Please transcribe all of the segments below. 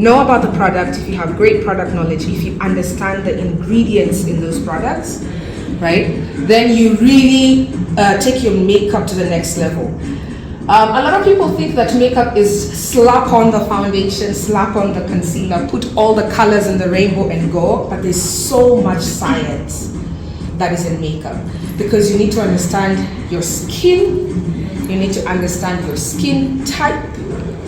know about the product, if you have great product knowledge, if you understand the ingredients in those products, right, then you really take your makeup to the next level. A lot of people think that makeup is slap on the foundation, slap on the concealer, put all the colors in the rainbow and go, but there's so much science that is in makeup, because you need to understand your skin, you need to understand your skin type,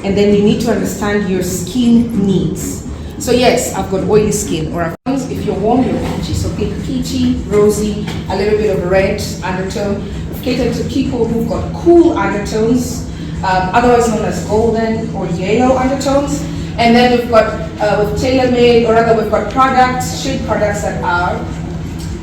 and then you need to understand your skin needs. So yes, I've got oily skin, or if you're warm, you're peachy. So peachy, rosy, a little bit of red undertone. I've catered to people who've got cool undertones, otherwise known as golden or yellow undertones. And then we've got with tailor-made, or rather we've got products, shade products that are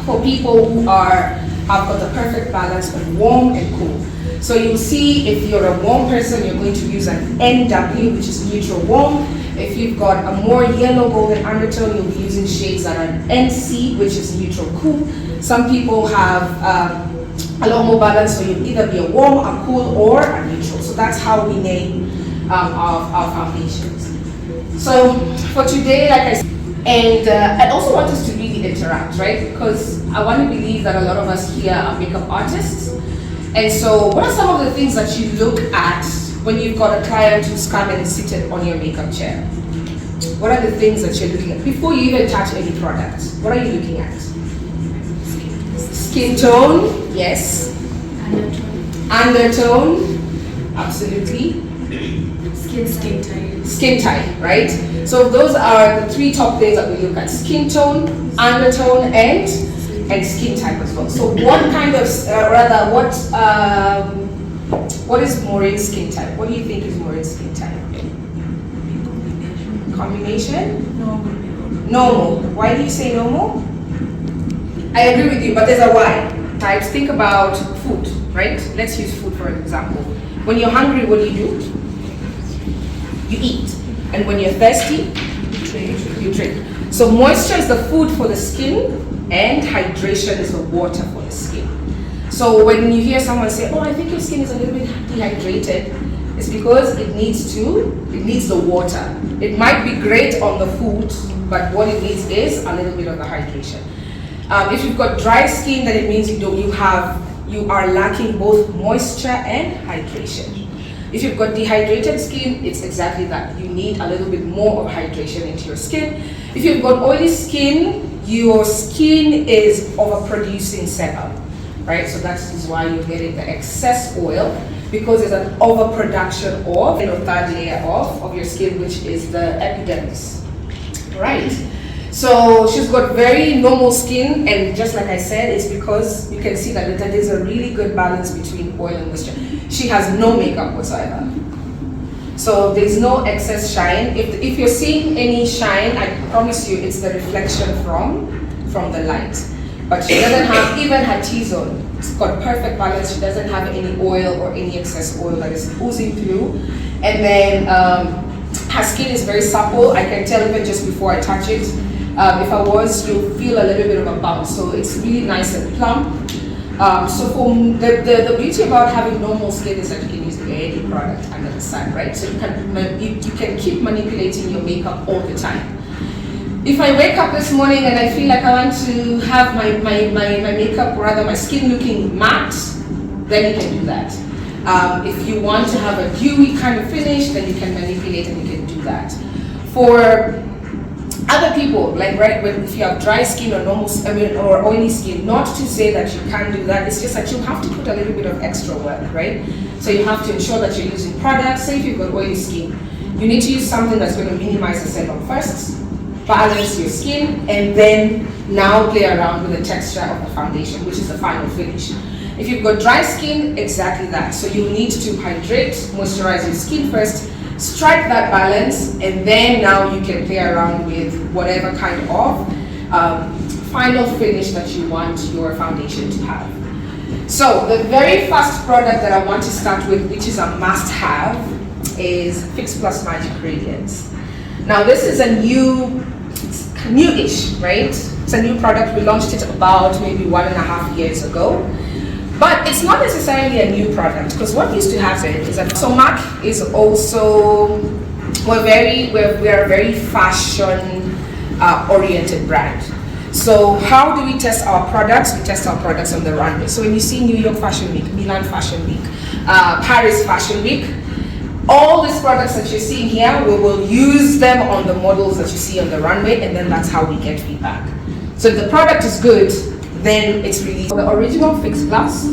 for people who have got the perfect balance of warm and cool. So you'll see if you're a warm person, you're going to use an NW, which is neutral warm. If you've got a more yellow golden undertone, you'll be using shades that are an NC, which is neutral cool. Some people have a lot more balance, so you'll either be a warm, a cool, or a neutral. So that's how we name our foundations. So for today, like I said, and I also want us to really interact, right? Because I want to believe that a lot of us here are makeup artists. And so what are some of the things that you look at when you've got a client who's come and is seated on your makeup chair? What are the things that you're looking at? Before you even touch any product, what are you looking at? Skin tone, yes. Undertone, absolutely. Skin type. Skin type, right? So those are the three top things that we look at: skin tone, undertone, and skin type as well. So what kind of, what is Maureen's skin type? What do you think is Maureen's skin type? Combination? Normal. Why do you say normal? I agree with you, but there's a why. Types. Think about food, right? Let's use food for an example. When you're hungry, what do? You eat. And when you're thirsty, you drink. So moisture is the food for the skin, and hydration is the water for the skin. So when you hear someone say, oh, I think your skin is a little bit dehydrated, it's because it needs the water. It might be great on the food, but what it needs is a little bit of the hydration. If you've got dry skin, then it means you are lacking both moisture and hydration. If you've got dehydrated skin, it's exactly that. You need a little bit more of hydration into your skin. If you've got oily skin, your skin is overproducing sebum, right? So that is why you're getting the excess oil, because there's an overproduction of the third layer of your skin, which is the epidermis, right? So she's got very normal skin, and just like I said, it's because you can see that there's a really good balance between oil and moisture. She has no makeup whatsoever. So there's no excess shine. If you're seeing any shine, I promise you it's the reflection from the light. But she doesn't have, even her T-zone, it's got perfect balance. She doesn't have any oil or any excess oil that is oozing through. And then her skin is very supple. I can tell even just before I touch it. If I was, you'll feel a little bit of a bounce. So it's really nice and plump. So for the beauty about having normal skin is that you can use any product under the sun, right? So you can keep manipulating your makeup all the time. If I wake up this morning and I feel like I want to have my makeup, or rather my skin looking matte, then you can do that. If you want to have a dewy kind of finish, then you can manipulate and you can do that. For other people, like if you have dry skin or oily skin, not to say that you can't do that, it's just that you have to put a little bit of extra work, right? So you have to ensure that you're using products. Say if you've got oily skin, you need to use something that's going to minimize the sebum first, balance your skin, and then now play around with the texture of the foundation, which is the final finish. If you've got dry skin, exactly that. So you need to hydrate, moisturize your skin first, strike that balance, and then now you can play around with whatever kind of final finish that you want your foundation to have. So the very first product that I want to start with, which is a must-have, is Fix Plus Magic Radiance. Now this is a newish, right? It's a new product. We launched it about maybe 1.5 years ago. But it's not necessarily a new product, because what used to happen is that, so M.A.C is also we are a very fashion oriented brand. So how do we test our products? We test our products on the runway. So when you see New York Fashion Week, Milan Fashion Week, Paris Fashion Week, all these products that you're seeing here, we will use them on the models that you see on the runway, and then that's how we get feedback. So if the product is good, then it's released. The original Fix Plus,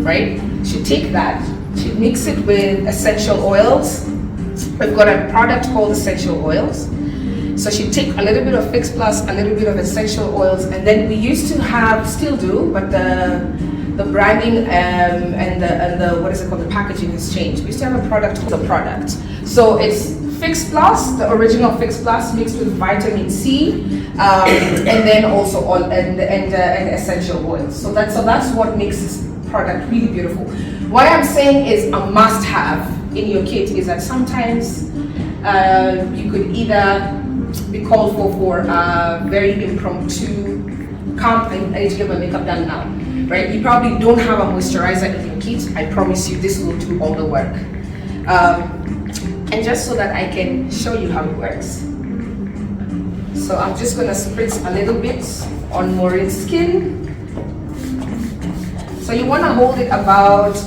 right? Should take that, should mix it with essential oils. We've got a product called essential oils. So she take a little bit of Fix Plus, a little bit of essential oils, and then we used to have, still do, but the branding and the what is it called, the packaging has changed. We used to have a product called the product. So it's Fix Plus, the original Fix Plus mixed with vitamin C, and then also all and essential oils. So that's what makes this product really beautiful. What I'm saying is a must-have in your kit is that sometimes you could either be called for a very impromptu camp and I need to get my makeup done now, right? You probably don't have a moisturizer in your kit. I promise you this will do all the work. And just so that I can show you how it works. So I'm just gonna spritz a little bit on Maureen's skin. So you wanna hold it about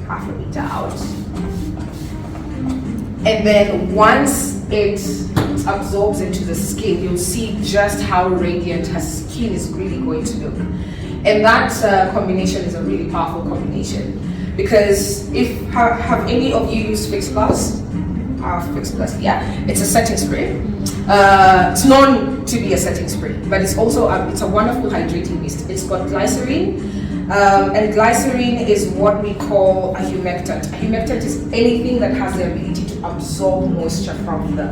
half a meter out. And then once it absorbs into the skin, you'll see just how radiant her skin is really going to look. And that combination is a really powerful combination. Because have any of you used Fix Plus? Fix Plus, yeah, it's a setting spray. It's known to be a setting spray, but it's also it's a wonderful hydrating mist. It's got glycerine, and glycerine is what we call a humectant. A humectant is anything that has the ability to absorb moisture from the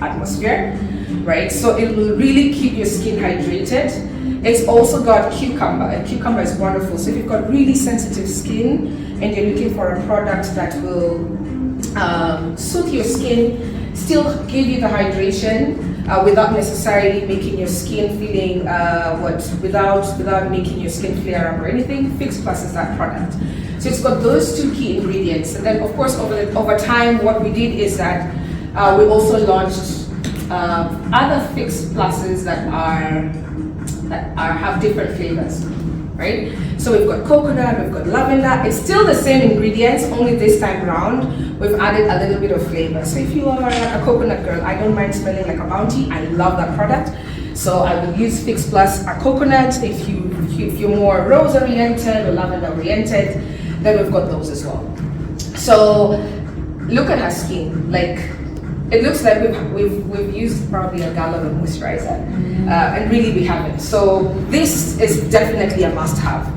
atmosphere, right? So it will really keep your skin hydrated. It's also got cucumber, and cucumber is wonderful. So if you've got really sensitive skin and you're looking for a product that will suit your skin, still give you the hydration without necessarily making your skin feeling without making your skin flare up or anything, Fix Plus is that product. So it's got those two key ingredients. And then of course over time what we did is that we also launched other Fix Pluses that have different flavors, right? So we've got coconut, we've got lavender. It's still the same ingredients, only this time around we've added a little bit of flavor. So if you are a coconut girl, I don't mind smelling like a Bounty. I love that product. So I will use Fix Plus a coconut. If you're more rose oriented or lavender oriented, then we've got those as well. So look at her skin. Like, it looks like we've used probably a gallon of moisturizer, and really we haven't. So this is definitely a must-have.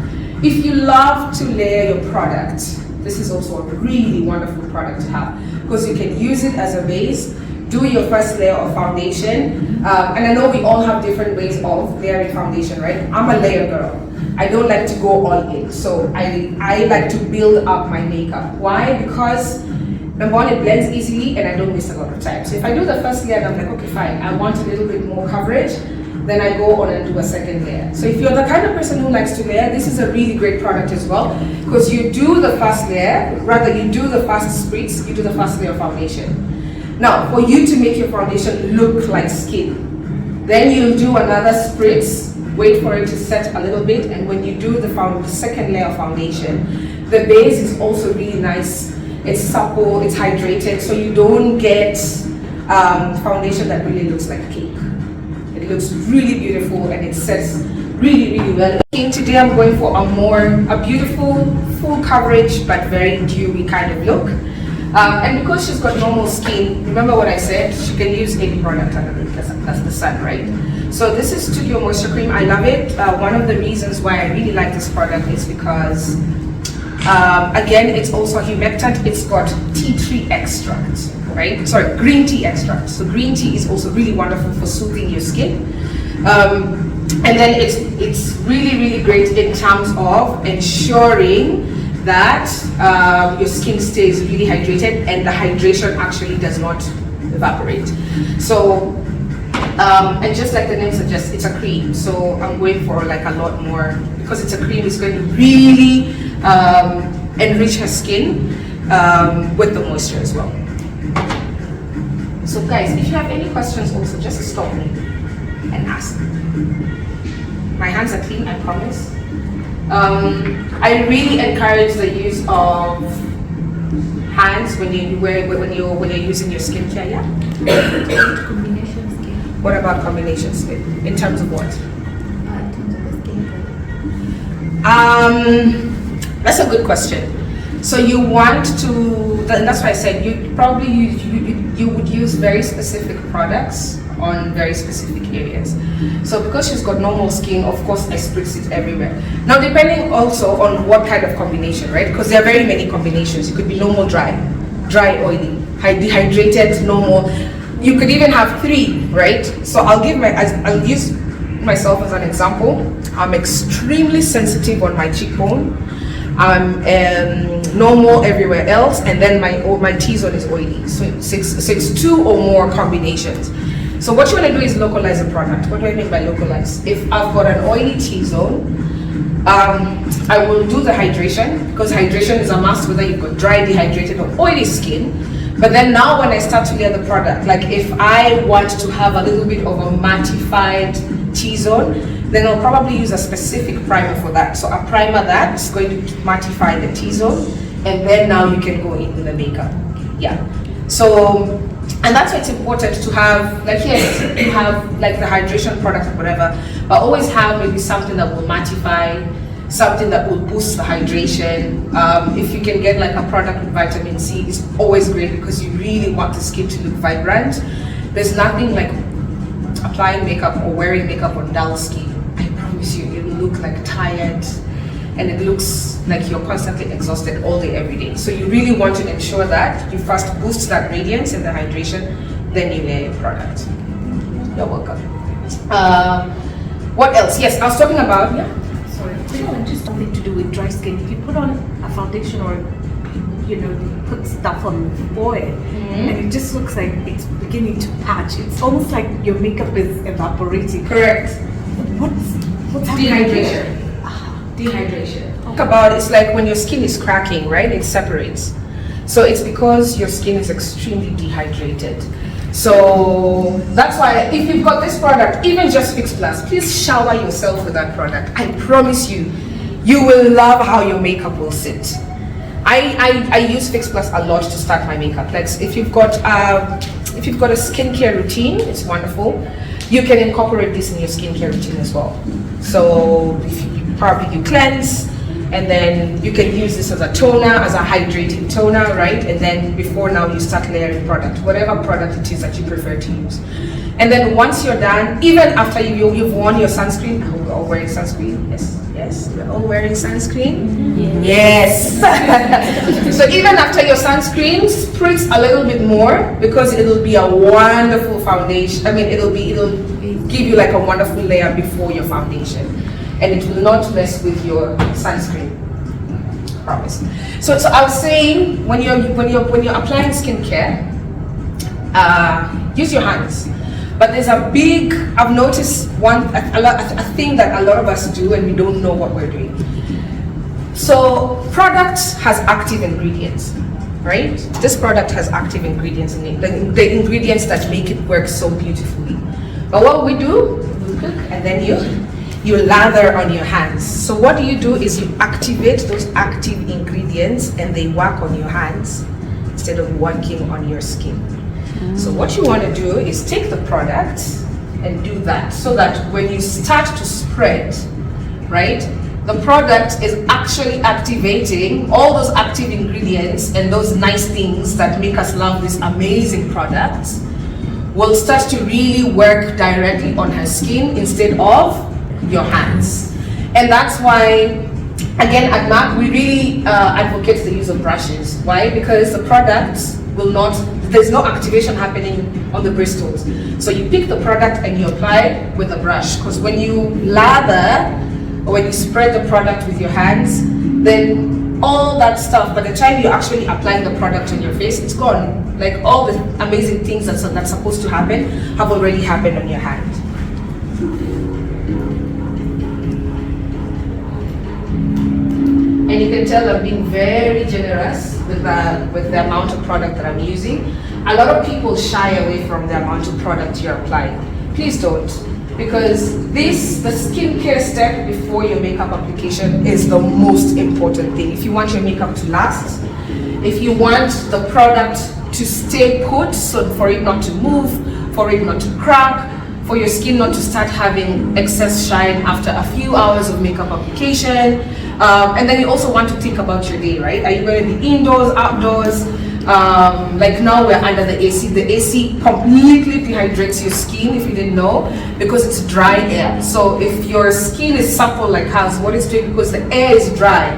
If you love to layer your product, this is also a really wonderful product to have because you can use it as a base, do your first layer of foundation, and I know we all have different ways of layering foundation, right? I'm a layer girl. I don't like to go all in, so I like to build up my makeup. Why? Because number one, it blends easily and I don't miss a lot of time. So if I do the first layer and I'm like, okay, fine, I want a little bit more coverage, then I go on and do a second layer. So if you're the kind of person who likes to layer, this is a really great product as well, because you do the first layer, rather you do the first spritz, you do the first layer of foundation. Now, for you to make your foundation look like skin, then you'll do another spritz, wait for it to set a little bit, and when you do the second layer of foundation, the base is also really nice. It's supple, it's hydrated, so you don't get foundation that really looks like cake. It looks really beautiful and it sets really, really well. Today I'm going for a beautiful, full coverage, but very dewy kind of look. And because she's got normal skin, remember what I said, she can use any product underneath, that's the sun, right? So this is Studio Moisture Cream, I love it. One of the reasons why I really like this product is because again, it's also a humectant. It's got tea tree extract, right? Sorry, green tea extract. So green tea is also really wonderful for soothing your skin. And then it's really, really great in terms of ensuring that your skin stays really hydrated and the hydration actually does not evaporate. So, and just like the name suggests, it's a cream. So I'm going for like a lot more, because it's a cream, it's going to really enrich her skin with the moisture as well. So guys, if you have any questions also, just stop me and ask. My hands are clean, I promise. I really encourage the use of hands when you're using your skincare. Yeah. Combination skin. What about combination skin? In terms of what? In terms of the skin tone. That's a good question. So you want to, and that's why I said you probably you would use very specific products on very specific areas. So because she's got normal skin, of course I spritz it everywhere. Now depending also on what kind of combination, right? Because there are very many combinations. It could be normal dry oily, dehydrated, normal. You could even have 3, right? So I'll use myself as an example. I'm extremely sensitive on my cheekbone. I'm normal everywhere else, and then my T-zone is oily. So it's 2 or more combinations. So what you want to do is localize the product. What do I mean by localize? If I've got an oily T-zone, I will do the hydration, because hydration is a must whether you've got dry, dehydrated or oily skin. But then now when I start to layer the product, like if I want to have a little bit of a mattified T-zone, then I'll probably use a specific primer for that. So a primer that's going to mattify the T-zone, and then now you can go in with the makeup. Yeah. So, and that's why it's important to have, like here, you have like the hydration product or whatever, but always have maybe something that will mattify, something that will boost the hydration. If you can get like a product with vitamin C, it's always great because you really want the skin to look vibrant. There's nothing like applying makeup or wearing makeup on dull skin. I promise you, it'll look like tired, and it looks like you're constantly exhausted all day, every day. So you really want to ensure that you first boost that radiance and the hydration, then you layer your product. You're welcome. What else? Yes, I was talking about, yeah. Sorry, just something to do with dry skin. If you put on a foundation or you put stuff on the forehead, and it just looks like it's beginning to patch. It's almost like your makeup is evaporating. Correct. What's happening? Dehydration. Dehydration. Talk about it's like when your skin is cracking, right? It separates. So it's because your skin is extremely dehydrated. So that's why if you've got this product, even just Fix Plus, please shower yourself with that product. I promise you, you will love how your makeup will sit. I use Fix Plus a lot to start my makeup. Like if you've got a skincare routine, it's wonderful. You can incorporate this in your skincare routine as well. So if you cleanse, and then you can use this as a toner, as a hydrating toner, right? And then before now you start layering product, whatever product it is that you prefer to use. And then once you're done, even after you've worn your sunscreen, we're all wearing sunscreen, yes, we're all wearing sunscreen, yes. So even after your sunscreen, spritz a little bit more, because it'll be a wonderful foundation. I mean, it'll give you like a wonderful layer before your foundation, and it will not mess with your sunscreen. Promise. So I was saying, when you're applying skincare, use your hands. But there's I've noticed a thing that a lot of us do, and we don't know what we're doing. So product has active ingredients, right? This product has active ingredients in it, the ingredients that make it work so beautifully. But what we do, we cook, and then you lather on your hands. So what you do is you activate those active ingredients, and they work on your hands instead of working on your skin. So what you want to do is take the product and do that, so that when you start to spread, right, the product is actually activating all those active ingredients, and those nice things that make us love this amazing product will start to really work directly on her skin instead of your hands. And that's why, again, at M.A.C, we really advocate the use of brushes. Why? Because the products there's no activation happening on the bristles. So you pick the product and you apply with a brush, because when you lather or when you spread the product with your hands, then all that stuff, by the time you're actually applying the product on your face, it's gone. Like all the amazing things that's supposed to happen have already happened on your hand. And you can tell I'm being very generous. with the amount of product that I'm using. A lot of people shy away from the amount of product you're applying. Please don't, because the skincare step before your makeup application is the most important thing. If you want your makeup to last, if you want the product to stay put, so for it not to move, for it not to crack, for your skin not to start having excess shine after a few hours of makeup application. And then you also want to think about your day, right? Are you going to be indoors, outdoors? Like now we're under the AC. The AC completely dehydrates your skin, if you didn't know, because it's dry air. So if your skin is supple like ours, what it's doing, because the air is dry,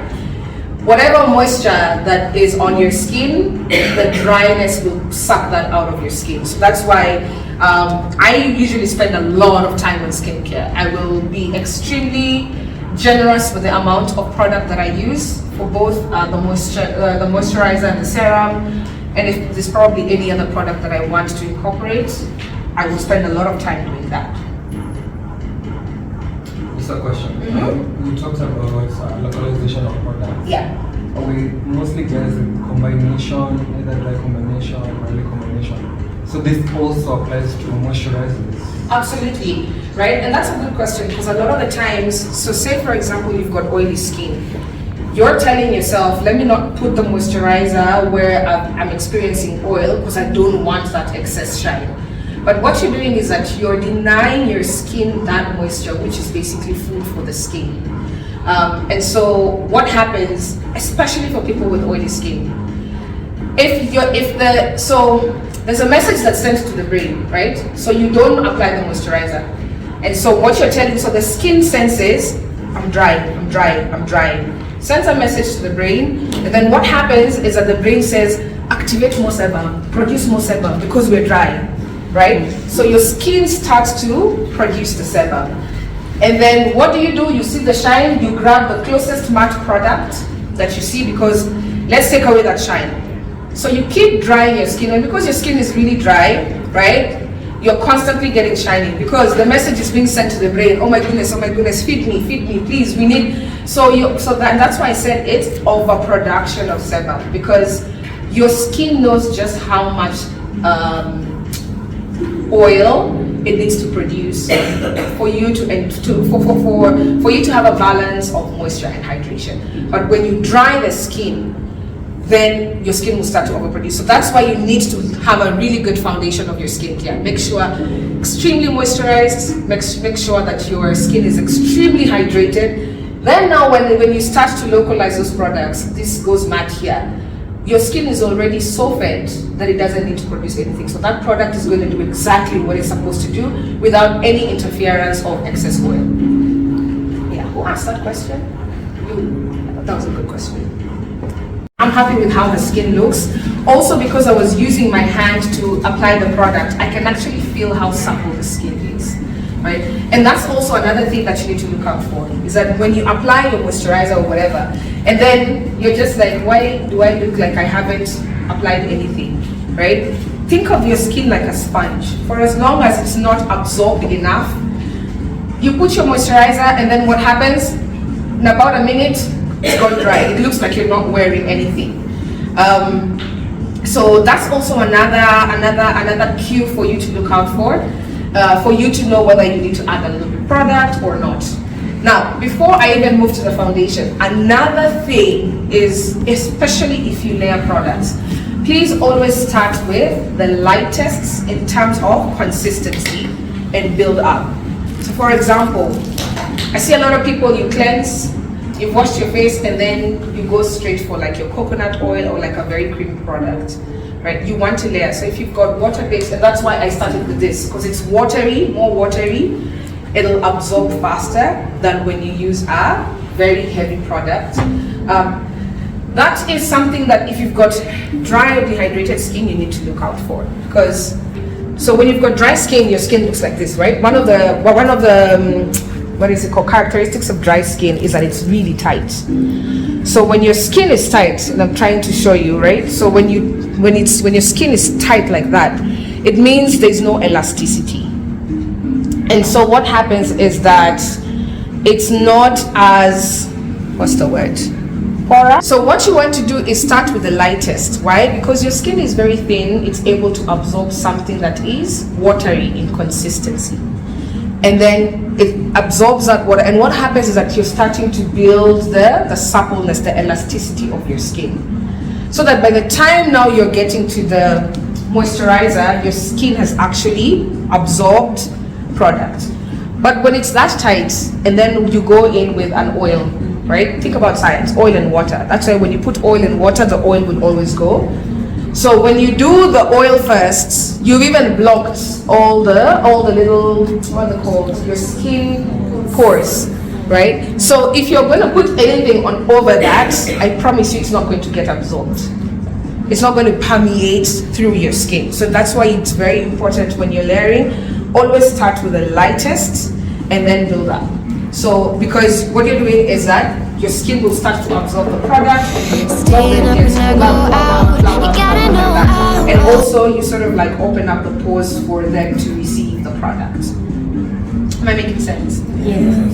whatever moisture that is on your skin, the dryness will suck that out of your skin. So that's why I usually spend a lot of time on skincare. I will be extremely generous with the amount of product that I use for both the moisturizer and the serum. And if there's probably any other product that I want to incorporate, I will spend a lot of time doing that. Just a question. You talked about localization of products. Yeah. We mostly get a combination, either dry combination or oily combination. So this also applies to moisturizers? Absolutely, right? And that's a good question, because a lot of the times, so say for example you've got oily skin, you're telling yourself, let me not put the moisturizer where I'm experiencing oil because I don't want that excess shine. But what you're doing is that you're denying your skin that moisture, which is basically food for the skin. And so what happens, especially for people with oily skin, so there's a message that's sent to the brain, right? So you don't apply the moisturizer. And so what you're telling, so the skin senses, I'm dry, I'm dry, I'm dry. Sends a message to the brain, and then what happens is that the brain says, activate more sebum, produce more sebum, because we're dry, right? So your skin starts to produce the sebum. And then what do? You see the shine, you grab the closest matte product that you see, because let's take away that shine. So you keep drying your skin, and because your skin is really dry, right, you're constantly getting shiny, because the message is being sent to the brain, oh my goodness, feed me, please, we need. That's why I said it's overproduction of sebum, because your skin knows just how much oil it needs to produce for you to have a balance of moisture and hydration. But when you dry the skin, then your skin will start to overproduce. So that's why you need to have a really good foundation of your skincare. Make sure extremely moisturized, make sure that your skin is extremely hydrated. Then now when you start to localize those products, this goes matte here, your skin is already so fed that it doesn't need to produce anything. So that product is going to do exactly what it's supposed to do without any interference of excess oil. Yeah, who asked that question? You. That was a good question. I'm happy with how the skin looks. Also, because I was using my hand to apply the product, I can actually feel how supple the skin is, right? And that's also another thing that you need to look out for, is that when you apply your moisturizer or whatever, and then you're just like, why do I look like I haven't applied anything, right? Think of your skin like a sponge. For as long as it's not absorbed enough, you put your moisturizer, and then what happens? In about a minute, it's gone dry. It looks like you're not wearing anything. So that's also another cue for you to look out for you to know whether you need to add a little bit of product or not. Now, before I even move to the foundation, another thing is, especially if you layer products, please always start with the lightest in terms of consistency and build up. So for example, I see a lot of people, you cleanse, you've washed your face, and then you go straight for like your coconut oil or like a very creamy product, right? You want to layer. So if you've got water-based, and that's why I started with this, because it's watery, more watery, it'll absorb faster than when you use a very heavy product. That is something that if you've got dry or dehydrated skin, you need to look out for, because so when you've got dry skin, your skin looks like this, right? One of the what is it called, characteristics of dry skin is that it's really tight. So when your skin is tight, and I'm trying to show you, right? So when your skin is tight like that, it means there's no elasticity. And so what happens is that it's not as, what's the word? poorer. So what you want to do is start with the lightest. Why? Because your skin is very thin, it's able to absorb something that is watery in consistency. And then it absorbs that water, and what happens is that you're starting to build the suppleness, the elasticity of your skin. So that by the time now you're getting to the moisturizer, your skin has actually absorbed product. But when it's that tight, and then you go in with an oil, right? Think about science, oil and water. That's why when you put oil and water, the oil will always go. So when you do the oil first, you've even blocked all the little, what are they called? Your skin pores, right? So if you're going to put anything on over that, I promise you it's not going to get absorbed. It's not going to permeate through your skin. So that's why it's very important when you're layering, always start with the lightest and then build up. So because what you're doing is that your skin will start to absorb the product, and also you sort of like open up the pores for them to receive the product. Am I making sense? Yeah.